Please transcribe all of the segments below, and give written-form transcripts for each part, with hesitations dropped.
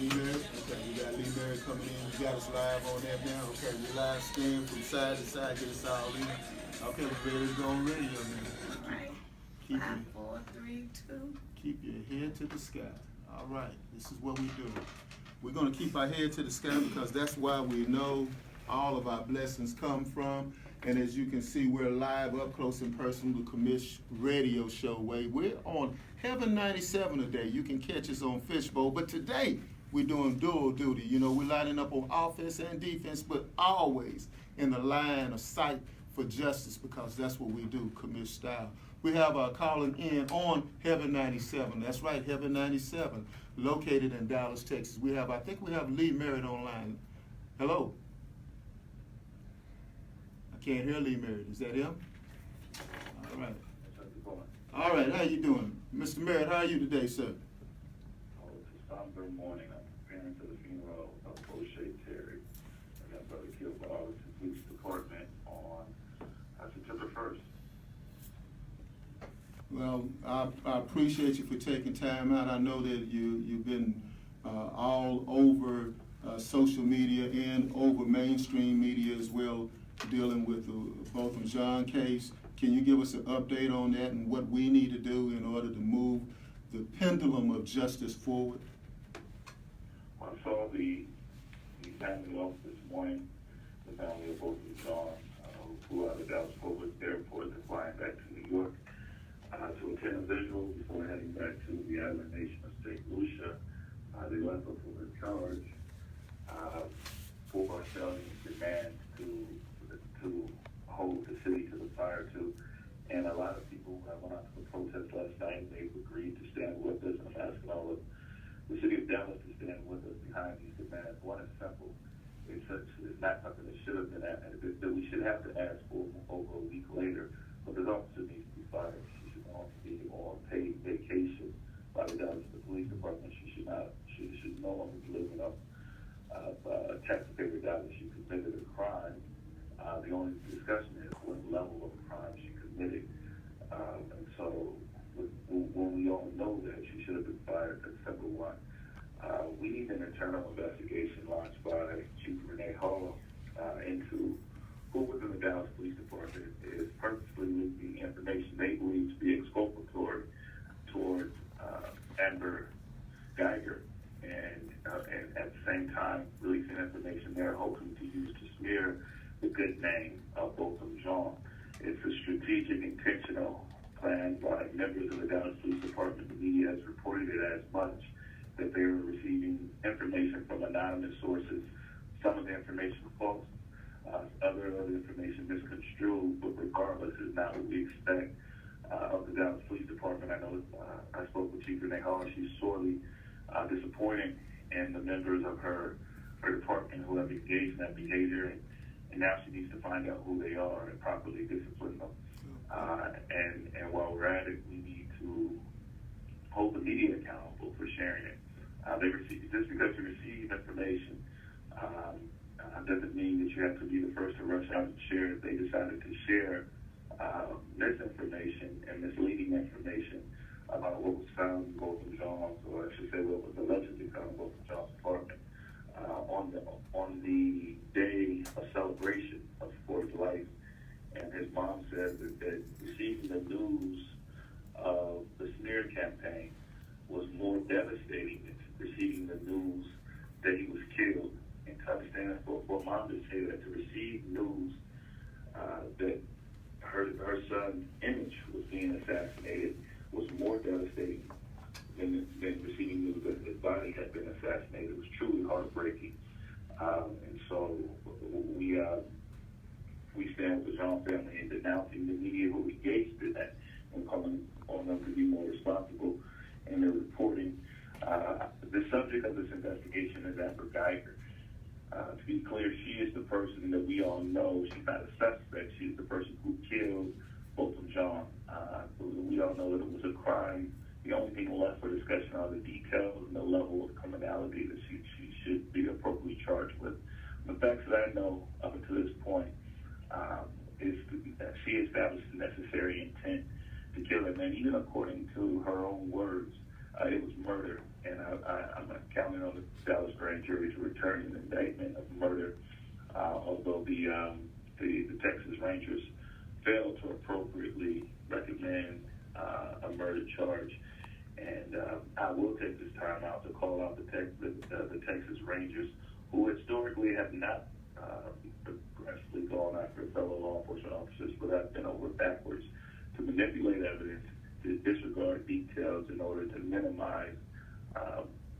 Lee Mary? Okay, we got Lee Mary coming in. You got us live on that now. Okay, we live stream from side to side, get us all in. Okay, we're ready to go on radio now. All right. Keep, 5, your, 4, 3, 2. keep your head to the sky. All right, this is what we do. We're going to keep our head to the sky because that's why we know all of our blessings come from. And as you can see, we're live up close and personal, the Commish radio show way. We're on Heaven 97 today. You can catch us on Fishbowl. But today, we're doing dual duty. You know, we're lining up on offense and defense, but always in the line of sight for justice because that's what we do, Commish style. We have calling in on Heaven 97. That's right, Heaven 97, located in Dallas, Texas. I think we have Lee Merritt online. Hello. Can't hear Lee Merritt. Is that him? All right. All right. How you doing, Mr. Merritt? How are you today, sir? Oh, it's a somber morning. I'm preparing for the funeral of O'Shea Terry, and that brother killed by Arlington Police Department on September 1st. Well, I appreciate you for taking time out. I know that you've been all over social media and over mainstream media as well, dealing with the Botham Jean case. Can you give us an update on that and what we need to do in order to move the pendulum of justice forward? I saw the family off this morning, the family of Botham Jean, who flew out of Dallas Fort Worth Airport and flying back to New York to attend a visual before heading back to the island nation of St. Lucia. They left us with a charge for Marcel's demand to hold the city to the fire too. And a lot of people who went out to the protest last night, they've agreed to stand with us. And I'm asking all of the city of Dallas to stand with us behind these demands. One is simple. It's not something that should have been asked, that we should have to ask for over a week later. But this officer needs to be fired. She should not be on paid vacation by the Dallas Police Department. She should no longer be living up taxpayer dollars. She committed a crime. The only discussion is what level of crime she committed. And so when we all know that she should have been fired, that's simple one. We need an internal investigation launched by Chief Remeko into who within the Dallas Police Department is purposely leaking information they believe to be exculpatory towards Amber Geiger, and at the same time releasing information they're hoping to use to smear the good name of Botham Jean. It's a strategic, intentional plan by members of the Dallas Police Department. The media has reported it as much, that they were receiving information from anonymous sources. Some of the information false, other information misconstrued, but regardless is not what we expect of the Dallas Police Department. I know I spoke with Chief Remeko. She's sorely disappointed in the members of her department who have engaged in that behavior, and now she needs to find out who they are and properly discipline them. And while we're at it, we need to hold the media accountable for sharing it. Just because you receive information doesn't mean that you have to be the first to rush out and share it. They decided to share misinformation and misleading information about what was found in Botham Jean's, or I should say what was allegedly found in Botham Jean's apartment on the day of celebration of Ford's life. And his mom said that receiving the news of the smear campaign was more devastating than receiving the news that he was killed. And to understand for mom to say that, to receive news that her son's image was being assassinated was more devastating than receiving news that his body had been assassinated. It was truly heartbreaking. And so we stand with the Jean family in denouncing the media who engaged in that and calling on them to be more responsible in their reporting. The subject of this investigation is Amber Geiger. To be clear, she is the person that we all know. She's not a suspect. She's the person who killed Botham Jean. We all know that it was a crime. The only thing left for discussion are the details and the level of criminality that she should be appropriately charged with. The facts that I know up until this point is that she established the necessary intent to kill him. And even according to her own words, it was murder. and I'm counting on the Dallas grand jury to return an indictment of murder, although the Texas Rangers failed to appropriately recommend a murder charge. And I will take this time out to call out the Texas Rangers, who historically have not aggressively gone after fellow law enforcement officers, but have been over backwards to manipulate evidence, to disregard details in order to minimize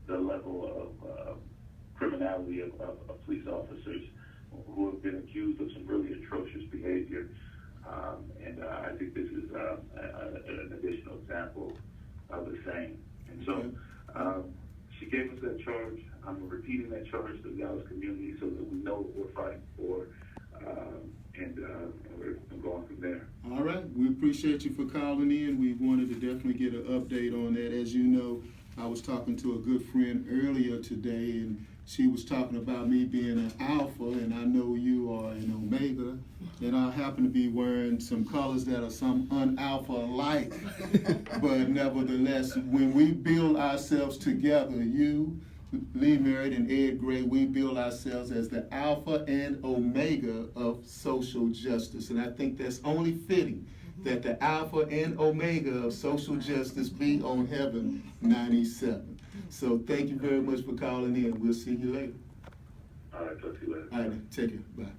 the level of criminality of police officers who have been accused of some really atrocious behavior. And I think this is an additional example of the same. And so she gave us that charge. I'm repeating that charge to the Dallas community so that we know what we're fighting for, and we're going from there. All right, we appreciate you for calling in. We wanted to definitely get an update on that. As you know, I was talking to a good friend earlier today, and she was talking about me being an alpha, and I know you are an omega, and I happen to be wearing some colors that are some un-alpha alike. But nevertheless, when we build ourselves together, you, Lee Merritt, and Ed Gray, we build ourselves as the alpha and omega of social justice. And I think that's only fitting that the alpha and omega of social justice be on Heaven 97. So thank you very much for calling in. We'll see you later. All right, talk to you later. All right, take care. Bye.